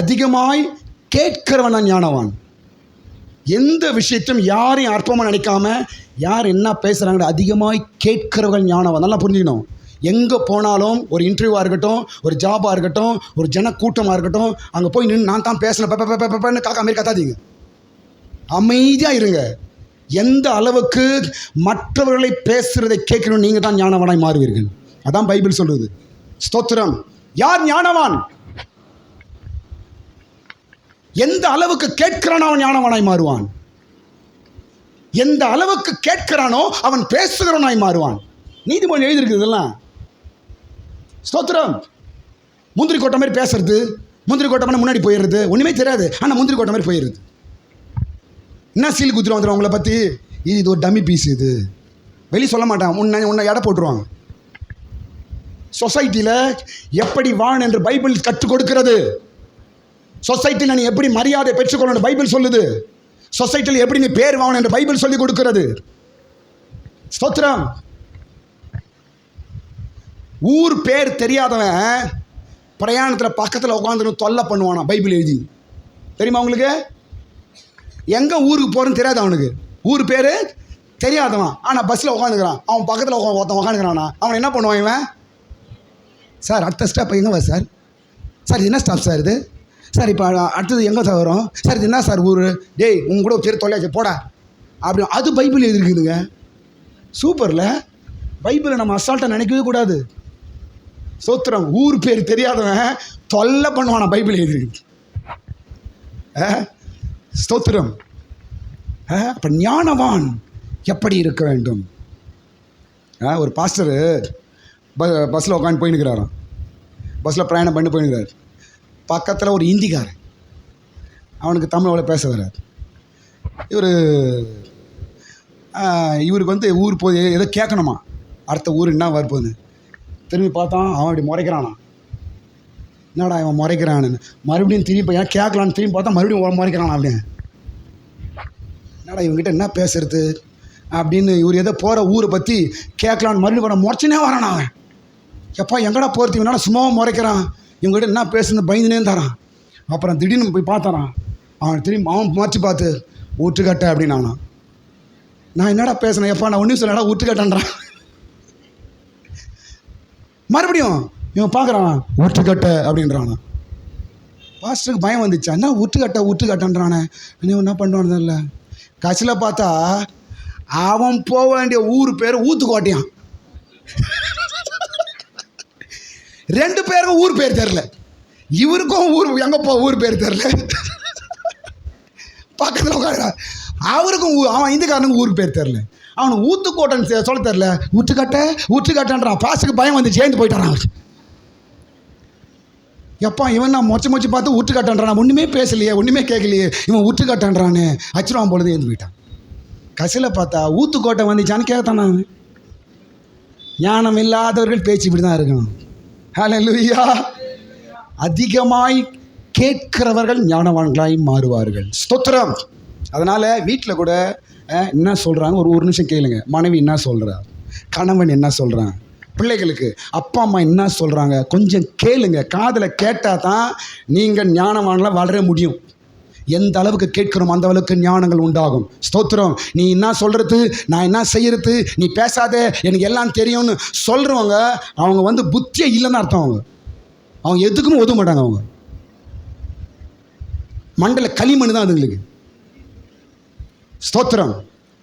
அதிகமாய் கேட்கிறவன் தான் ஞானவான். எந்த விஷயத்தையும் யாரையும் அற்பமாக நினைக்காம யார் என்ன பேசுகிறாங்க அதிகமாய் கேட்கிறவர்கள் ஞானவான். நல்லா புரிஞ்சுக்கணும். எங்கே போனாலும் ஒரு இன்டர்வியூவாக இருக்கட்டும், ஒரு ஜாபாக இருக்கட்டும், ஒரு ஜன கூட்டமாக இருக்கட்டும், அங்கே போய் நின்று நான் தான் பேசினேன் காக்கா மாரி கத்தாதீங்க. அமைதியாக இருங்க. எந்த அளவுக்கு மற்றவர்களை பேசுகிறதை கேட்கணும், நீங்கள் தான் ஞானவானாய் மாறுவீர்கள். அதான் பைபிள் சொல்லுது. ஸ்தோத்திரம். யார் ஞானவான்? எந்த அளவுக்கு கேட்கிறானோ அவன் ஞானவானாய் மாறுவான். எந்த அளவுக்கு கேட்கிறானோ அவன் பேசுகிறவனாய் மாறுவான். நீதிமொழி எழுதியிருக்கு இதெல்லாம். ஸ்தோத்திரம். முந்திரி கோட்டை மாதிரி பேசுறது, முந்திரி கோட்டை மாதிரி முன்னாடி போயிடுறது, ஒன்றுமே தெரியாது, ஆனால் முந்திரி கோட்டை மாதிரி போயிடுது. என்ன சீல் குத்துரு வந்துடும் அவங்கள பற்றி, இது ஒரு டம்மி பீஸ், இது வெளியே சொல்ல மாட்டான், உன்னை எடை போட்டுருவாங்க. சொசைட்டியில் எப்படி வாழணும் என்று பைபிள் கற்றுக் கொடுக்கிறது. சொசைட்டியில் நீ எப்படி மரியாதை பெற்றுக்கொள்ளணும் பைபிள் சொல்லுது. சொசைட்டியில் எப்படி நீ பேர் வாங்கணும் என்று பைபிள் சொல்லி கொடுக்கிறது. ஸ்தோத்திரம். ஊர் பேர் தெரியாதவன் பிரயாணத்தில் பக்கத்தில் உட்காந்துன்னு தொல்லை பண்ணுவானா பைபிள் எழுதி. தெரியுமா உங்களுக்கு? எங்கே ஊருக்கு போகிறன்னு தெரியாது அவனுக்கு. ஊர் பேர் தெரியாதவன், ஆனால் பஸ்ஸில் உட்காந்துக்கிறான். அவன் பக்கத்தில் ஒருத்தன் உட்காந்துக்கிறானா, அவன் என்ன பண்ணுவான்? இவன் சார் அடுத்த ஸ்டாப் எங்கே சார், சார் இது என்ன ஸ்டாப் சார், இது சார் இப்போ அடுத்தது எங்கே சார் வரும் சார், இது என்ன சார் ஊர், டேய் உங்க கூட பேர் தொல்லையாச்சு போடா அப்படி. அது பைபிள் எழுதிருக்குதுங்க. சூப்பரில். பைபிளை நம்ம அசால்ட்டாக நினைக்கவே கூடாது. ஸ்தோத்திரம். ஊர் பேர் தெரியாதவன் தொல்லை பண்ணுவானா பைபிள் எழுதிருக்கு. ஸ்தோத்திரம். அப்போ ஞானவான் எப்படி இருக்க வேண்டும்? ஒரு பாஸ்டரு பஸ்ஸில் உட்காந்து போயின்னுக்கிறாராம். பஸ்ஸில் பிரயாணம் பண்ணி போயின்னுக்கிறார். பக்கத்தில் ஒரு ஹிந்திக்காரன், அவனுக்கு தமிழ் அவ்வளோ பேச வராது. இவருக்கு வந்து ஊர் போய் ஏதோ கேட்கணுமா, அடுத்த ஊர் என்ன வரப்போகுது. திரும்பி பார்த்தான், அவன் அப்படி முறைக்கிறானா. என்னடா இவன் முறைக்கிறான்னு மறுபடியும் திரும்பி ஏன் கேட்கலான்னு திரும்பி பார்த்தா மறுபடியும் முறைக்கிறானா. அப்படின்னு என்னடா இவங்ககிட்ட என்ன பேசுறது அப்படின்னு இவர் எதோ போகிற ஊரை பற்றி கேட்கலான்னு மறுபடியும் கூட முறைச்சினே வரானா. அவன் எப்பா எங்கடா போகிறது, இவனால சும்மாவும் முறைக்கிறான், இவங்ககிட்ட என்ன பேசுன்னு பயந்துனே தரான். அப்புறம் திடீர்னு போய் பார்த்தாரான். அவன் திரும்பி அவன் முறைச்சி பார்த்து ஊற்றுக்கட்டை அப்படின்னு. நான் என்னடா பேசுனேன், எப்பா நான் ஒன்றும் சொல்லடா ஊற்றுக்கட்டன்றான். மறுபடியும் இவன் பார்க்குறான், ஊற்றுக்கட்டை அப்படின்றானா. பாஸ்டருக்கு பயம் வந்துச்சா, என்ன ஊற்றுக்கட்டன்றானே, நீ என்ன பண்ணுவான்னு இல்லை. கடைசியில் பார்த்தா அவன் போக வேண்டிய ஊர் பேர் ஊத்துக்கோட்டையான். ரெண்டு பேருக்கும் ஊர் பேர் தெரில. இவருக்கும் ஊர் எங்கே ஊர் பேர் தெரில. பக்கத்தில் உட்கார அவருக்கும் அவன் இந்துக்காரனுக்கும் ஊர் பேர் தெரில. அவனுக்கு ஊத்துக்கோட்டைன்னு சொல்ல தெரில. ஊற்றுக்கட்டைன்றான். பாஸ்டருக்கு பயம் வந்து சேர்ந்து போயிட்டான். அவன் எப்பா இவன் நான் மொச்சு பார்த்து ஊற்றுக்கட்டான்றான். ஒன்றுமே பேசலையே, ஒன்றுமே கேட்கலையே, இவன் ஊற்றுக்கட்டான்றான்னு அச்சுருவான் பொழுது எழுந்து போயிட்டான். கசில் பார்த்தா ஊத்துக்கோட்டை வந்துச்சான்னு கேட்கத்தானா. ஞானம் இல்லாதவர்கள் பேச்சு இப்படி தான் இருக்கணும். ஹல்லேலூயா. அதிகமாய் கேட்கிறவர்கள் ஞானவான்களாய் மாறுவார்கள். ஸ்தோத்திரம். அதனால் வீட்டில் கூட என்ன சொல்கிறாங்க ஒரு நிமிஷம் கேளுங்க. மனைவி என்ன சொல்கிறா, கணவன் என்ன சொல்கிறான், பிள்ளைகளுக்கு அப்பா அம்மா என்ன சொல்கிறாங்க கொஞ்சம் கேளுங்க. காதில் கேட்டால் தான் நீங்கள் ஞானவான்களாக வளர முடியும். எந்த அளவுக்கு கேட்கிறோம் அந்த அளவுக்கு ஞானங்கள் உண்டாகும். ஸ்தோத்திரம். நீ என்ன சொல்கிறது, நான் என்ன செய்கிறது, நீ பேசாத எனக்கு எல்லாம் தெரியும்னு சொல்கிறவங்க அவங்க வந்து புத்தியே இல்லைன்னு அர்த்தம். அவங்க எதுக்குமே ஒதுக்க மாட்டாங்க. அவங்க மண்டல களிமண் தான் அதுங்களுக்கு. ஸ்தோத்திரம்.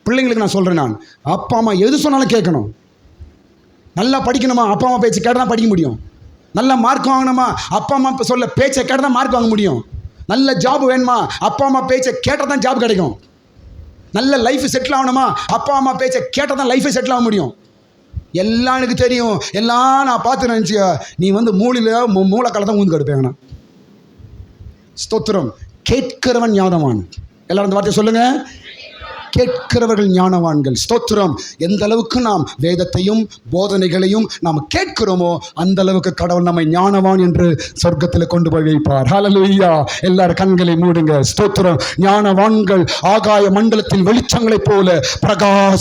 பிள்ளைங்களுக்கு நான் சொல்கிறேன், நான் அப்பா அம்மா எது சொன்னாலும் கேட்கணும். நல்லா படிக்கணுமா, அப்பா அம்மா பேச்சு கேட்டால் தான் படிக்க முடியும். நல்ல மார்க் வாங்கணுமா, அப்பா அம்மா சொல்ல பேச்சை கேட்டால் தான் மார்க் வாங்க முடியும். நல்ல ஜாப் வேணுமா, அப்பா அம்மா பேச்சை கேட்டால் தான் ஜாப் கிடைக்கும். நல்ல லைஃப் செட்டில் ஆகணுமா, அப்பா அம்மா பேச்சை கேட்டால் தான் லைஃபை செட்டில் ஆக முடியும். எல்லாம் எனக்கு தெரியும், எல்லாம் நான் பார்த்து நினச்சியா நீ வந்து மூளைக்கால தான் ஊந்து கடுப்பேங்கண்ணா. ஸ்தோத்திரம். கேட்கிறவன் ஞானவான். எல்லாரும் அந்த வார்த்தையை சொல்லுங்கள். கேட்கிறவர்கள் ஞானவான்கள். ஸ்தோத்திரம். எந்த அளவுக்கு நாம் வேதத்தையும் போதனைகளையும் நாம் கேட்கிறோமோ அந்த அளவுக்கு கடவுள் நம்மை ஞானவான் என்று சொர்க்கத்தில் கொண்டு போய் வைப்பார். ஹல்லேலூயா. எல்லாரும் கண்களை மூடுங்க. ஸ்தோத்திரம். ஞானவான்கள் ஆகாய மண்டலத்தில் வெளிச்சங்களைப் போல பிரகாச